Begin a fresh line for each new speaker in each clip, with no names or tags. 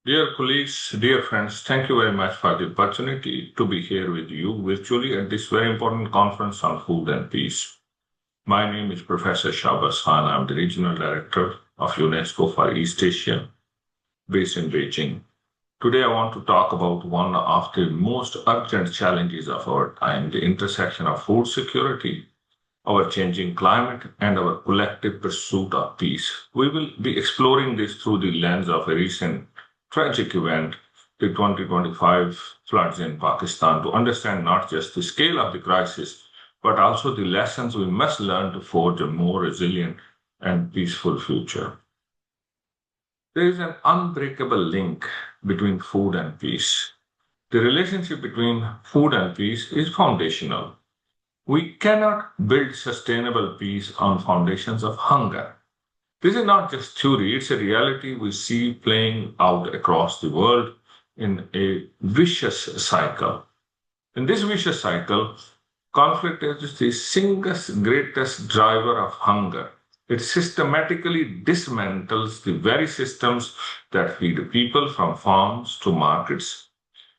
Dear colleagues, dear friends, thank you very much for the opportunity to be here with you virtually at this very important conference on food and peace. My name is Professor Shabas and I'm the Regional Director of UNESCO for East Asia, based in Beijing. Today, I want to talk about one of the most urgent challenges of our time, the intersection of food security, our changing climate, and our collective pursuit of peace. We will be exploring this through the lens of a recent tragic event, the 2025 floods in Pakistan, to understand not just the scale of the crisis, but also the lessons we must learn to forge a more resilient and peaceful future. There is an unbreakable link between food and peace. The relationship between food and peace is foundational. We cannot build sustainable peace on foundations of hunger. This is not just theory, it's a reality we see playing out across the world in a vicious cycle. In this vicious cycle, conflict is the single greatest driver of hunger. It systematically dismantles the very systems that feed people from farms to markets.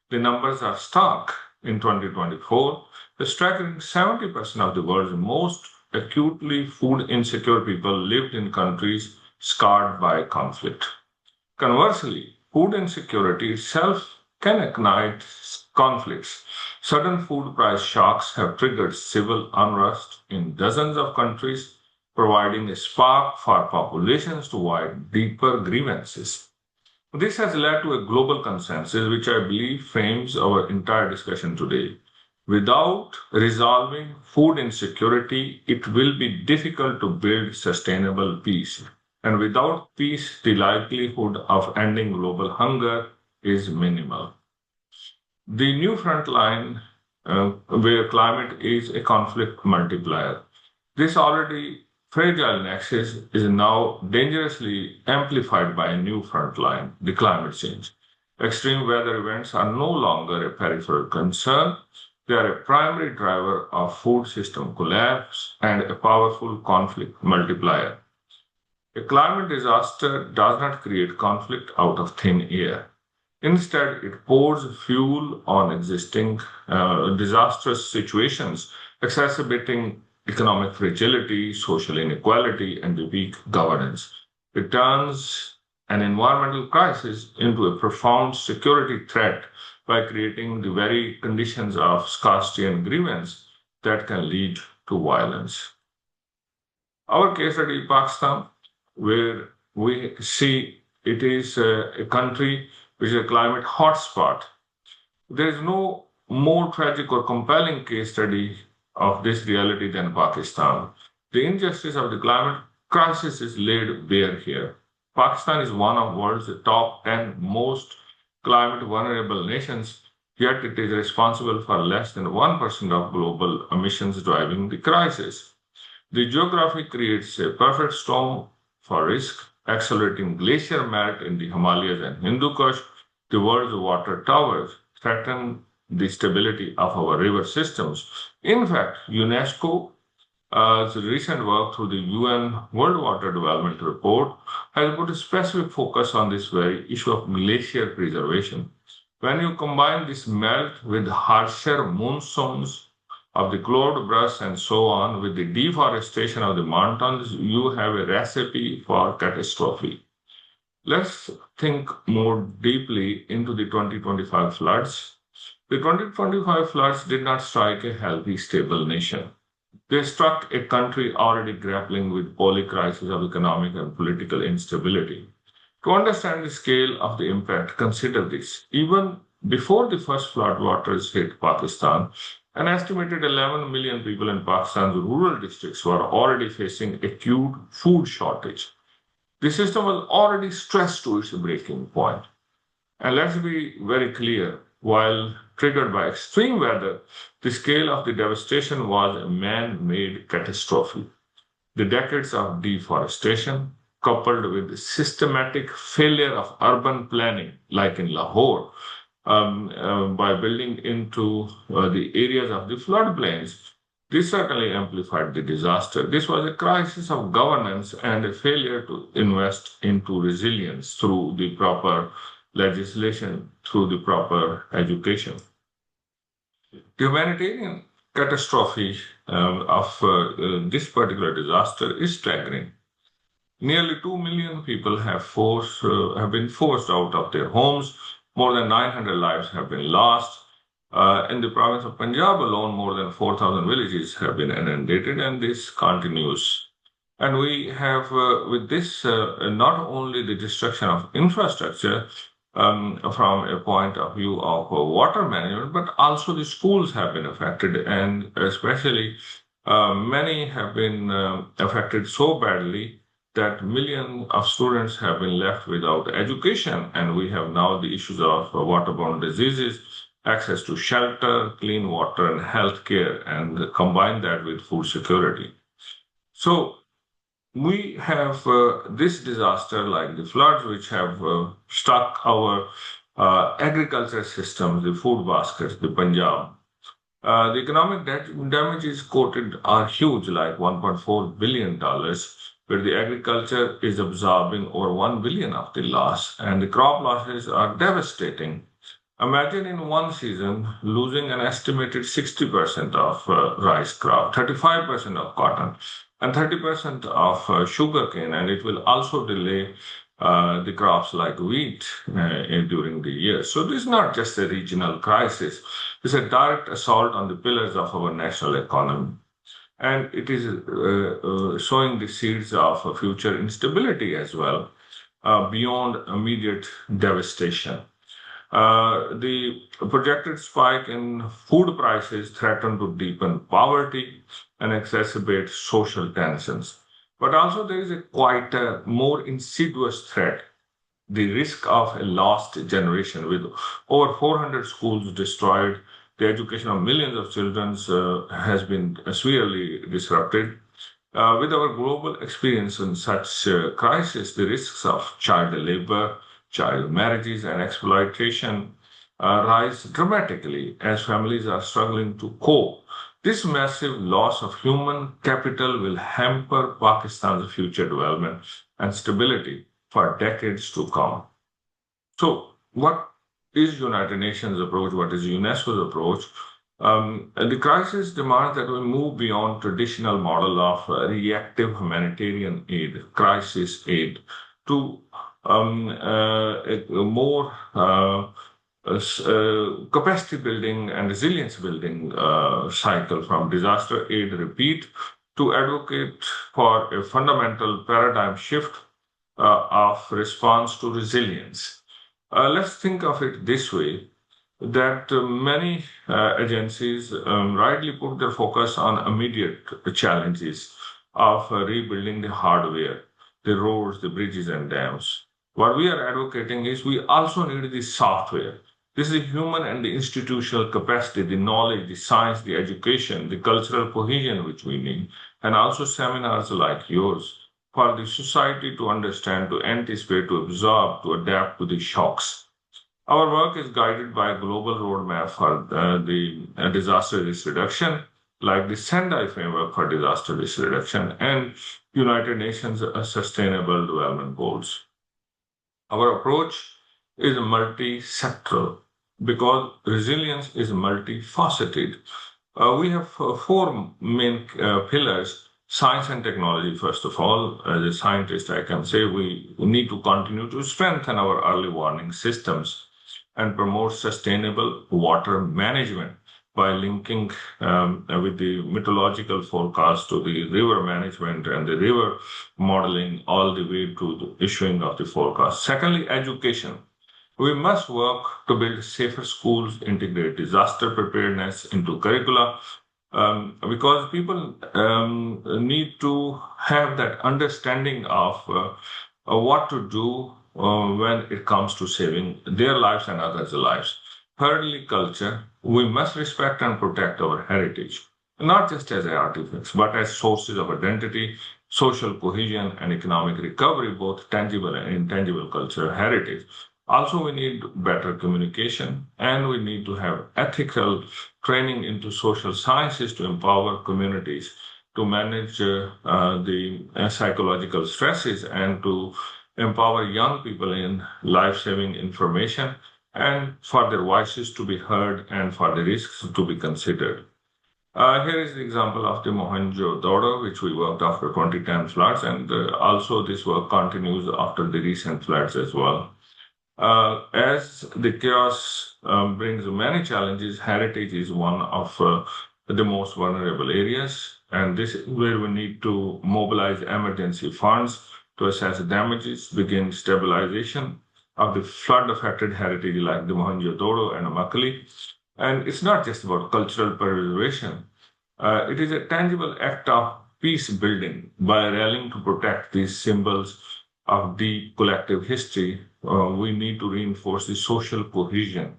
The numbers are stark. In 2024, a staggering 70% of the world's most acutely food insecure people lived in countries scarred by conflict. Conversely, food insecurity itself can ignite conflicts. Sudden food price shocks have triggered civil unrest in dozens of countries, providing a spark for populations to void deeper grievances. This has led to a global consensus, which I believe frames our entire discussion today. Without resolving food insecurity, it will be difficult to build sustainable peace. And without peace, the likelihood of ending global hunger is minimal. The new front line, where climate is a conflict multiplier. This already fragile nexus is now dangerously amplified by a new front line, the climate change. Extreme weather events are no longer a peripheral concern. They are a primary driver of food system collapse and a powerful conflict multiplier. A climate disaster does not create conflict out of thin air. Instead, it pours fuel on existing disastrous situations, exacerbating economic fragility, social inequality, and weak governance. It turns an environmental crisis into a profound security threat by creating the very conditions of scarcity and grievance that can lead to violence. Our case study, Pakistan, where we see it is a country which is a climate hotspot. There is no more tragic or compelling case study of this reality than Pakistan. The injustice of the climate crisis is laid bare here. Pakistan is one of the world's top 10 most climate vulnerable nations, yet it is responsible for less than 1% of global emissions driving the crisis. The geography creates a perfect storm for risk, accelerating glacier melt in the Himalayas and Hindu Kush. The world's water towers threaten the stability of our river systems. In fact, UNESCO's recent work through the UN World Water Development Report has put a specific focus on this very issue of glacier preservation. When you combine this melt with harsher monsoons of the cloud bursts and so on, with the deforestation of the mountains, you have a recipe for catastrophe. Let's think more deeply into the 2025 floods. The 2025 floods did not strike a healthy, stable nation. They struck a country already grappling with polycrisis of economic and political instability. To understand the scale of the impact, consider this. Even before the first floodwaters hit Pakistan, an estimated 11 million people in Pakistan's rural districts were already facing acute food shortage. The system was already stressed to its breaking point. And let's be very clear, while triggered by extreme weather, the scale of the devastation was a man made catastrophe. The decades of deforestation, coupled with the systematic failure of urban planning, like in Lahore, by building into the areas of the floodplains, this certainly amplified the disaster. This was a crisis of governance and a failure to invest into resilience through the proper legislation through the proper education. The humanitarian catastrophe of this particular disaster is staggering. Nearly 2 million people have been forced out of their homes. More than 900 lives have been lost. In the province of Punjab alone, more than 4,000 villages have been inundated, and this continues. And we have, with this, not only the destruction of infrastructure from a point of view of water management, but also the schools have been affected, and especially many have been affected so badly that millions of students have been left without education, and we have now the issues of waterborne diseases, access to shelter, clean water, and health care, and combine that with food security. So we have this disaster like the floods, which have struck our agriculture systems, the food baskets, the Punjab. The economic damages quoted are huge, like $1.4 billion, where the agriculture is absorbing over 1 billion of the loss, and the crop losses are devastating. Imagine in one season losing an estimated 60% of rice crop, 35% of cotton, and 30% of sugarcane, and it will also delay the crops like wheat during the year. So this is not just a regional crisis, it's a direct assault on the pillars of our national economy. And it is sowing the seeds of future instability as well, beyond immediate devastation. The projected spike in food prices threaten to deepen poverty and exacerbate social tensions. But also there is a quite a more insidious threat, the risk of a lost generation with over 400 schools destroyed. The education of millions of children has been severely disrupted. With our global experience in such crisis, the risks of child labor, child marriages, and exploitation rise dramatically as families are struggling to cope. This massive loss of human capital will hamper Pakistan's future development and stability for decades to come. So, what is United Nations approach? What is UNESCO's approach? The crisis demands that we move beyond traditional model of reactive humanitarian aid, crisis aid, to a more capacity building and resilience building cycle from disaster aid repeat to advocate for a fundamental paradigm shift of response to resilience. Let's think of it this way that many agencies rightly put their focus on immediate challenges of rebuilding the hardware, the roads, the bridges, and dams. What we are advocating is we also need the software. This is the human and the institutional capacity, the knowledge, the science, the education, the cultural cohesion which we need, and also seminars like yours for the society to understand, to anticipate, to absorb, to adapt to the shocks. Our work is guided by a global roadmap for the disaster risk reduction, like the Sendai framework for disaster risk reduction and United Nations Sustainable Development Goals. Our approach is multi-sectoral because resilience is multifaceted. We have four main pillars: science and technology, first of all. As a scientist, I can say we need to continue to strengthen our early warning systems and promote sustainable water management by linking with the meteorological forecast to the river management and the river modeling all the way to the issuing of the forecast. Secondly, education. We must work to build safer schools, integrate disaster preparedness into curricula, because people need to have that understanding of what to do when it comes to saving their lives and others' lives. Thirdly, culture. We must respect and protect our heritage, not just as artifacts, but as sources of identity, social cohesion, and economic recovery, both tangible and intangible cultural heritage. Also, we need better communication and we need to have ethical training into social sciences to empower communities to manage the psychological stresses and to empower young people in life-saving information, and for their voices to be heard and for the risks to be considered. Here is the example of the Mohenjo-daro, which we worked after 2010 floods, and also this work continues after the recent floods as well. As the chaos brings many challenges, heritage is one of the most vulnerable areas, and this is where we need to mobilize emergency funds to assess damages, begin stabilization of the flood-affected heritage like the Mohenjo-daro and Makali. And it's not just about cultural preservation. It is a tangible act of peace building by rallying to protect these symbols of deep collective history. We need to reinforce the social cohesion,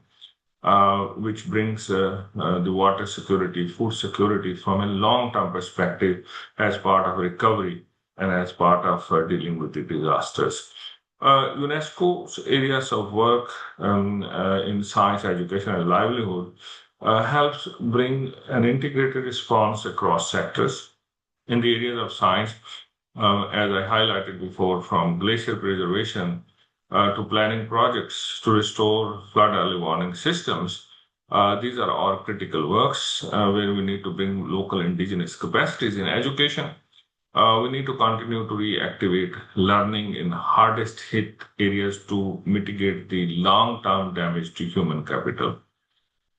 which brings the water security, food security from a long-term perspective as part of recovery and as part of dealing with the disasters. UNESCO's areas of work in science, education, and livelihood helps bring an integrated response across sectors. In the areas of science, as I highlighted before, from glacier preservation to planning projects to restore flood early warning systems. These are all critical works where we need to bring local indigenous capacities in education. We need to continue to reactivate learning in hardest hit areas to mitigate the long term damage to human capital.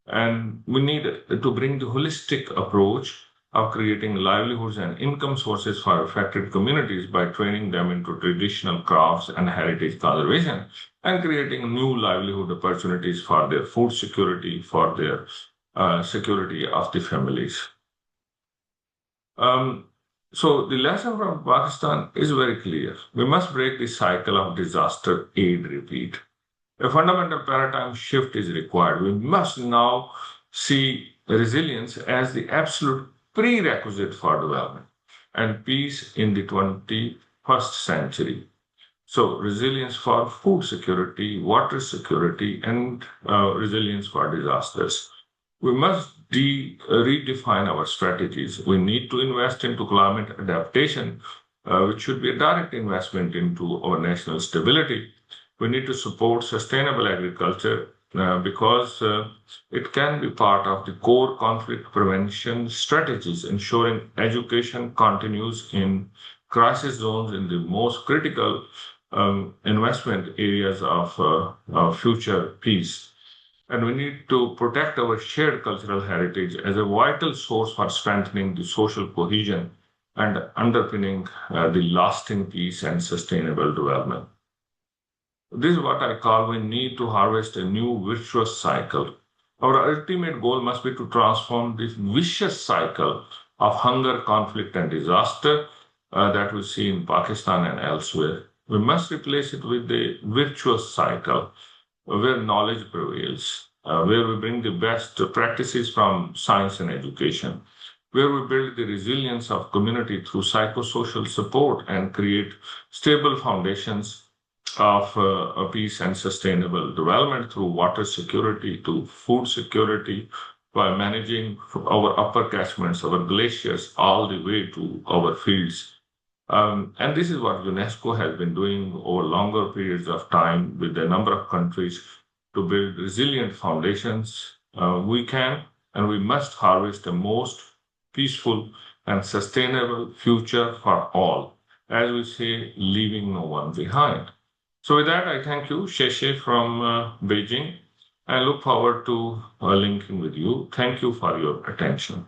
And we need to bring the holistic approach of creating livelihoods and income sources for affected communities by training them into traditional crafts and heritage conservation and creating new livelihood opportunities for their food security, for their security of the families. So the lesson from Pakistan is very clear. We must break the cycle of disaster aid repeat. A fundamental paradigm shift is required. We must now see resilience as the absolute prerequisite for development and peace in the 21st century. So, resilience for food security, water security, and resilience for disasters. We must redefine our strategies. We need to invest into climate adaptation, which should be a direct investment into our national stability. We need to support sustainable agriculture because it can be part of the core conflict prevention strategies, ensuring education continues in crisis zones in the most critical investment areas of future peace. And we need to protect our shared cultural heritage as a vital source for strengthening the social cohesion and underpinning the lasting peace and sustainable development. This is what I call we need to harvest a new virtuous cycle. Our ultimate goal must be to transform this vicious cycle of hunger, conflict, and disaster that we see in Pakistan and elsewhere. We must replace it with the virtuous cycle where knowledge prevails, where we bring the best practices from science and education, where we build the resilience of community through psychosocial support and create stable foundations of peace and sustainable development through water security to food security by managing our upper catchments, our glaciers, all the way to our fields. And this is what UNESCO has been doing over longer periods of time with a number of countries to build resilient foundations. We can and we must harvest the most peaceful and sustainable future for all, as we say, leaving no one behind. So with that, I thank you, Sheshe from Beijing. I look forward to linking with you. Thank you for your attention.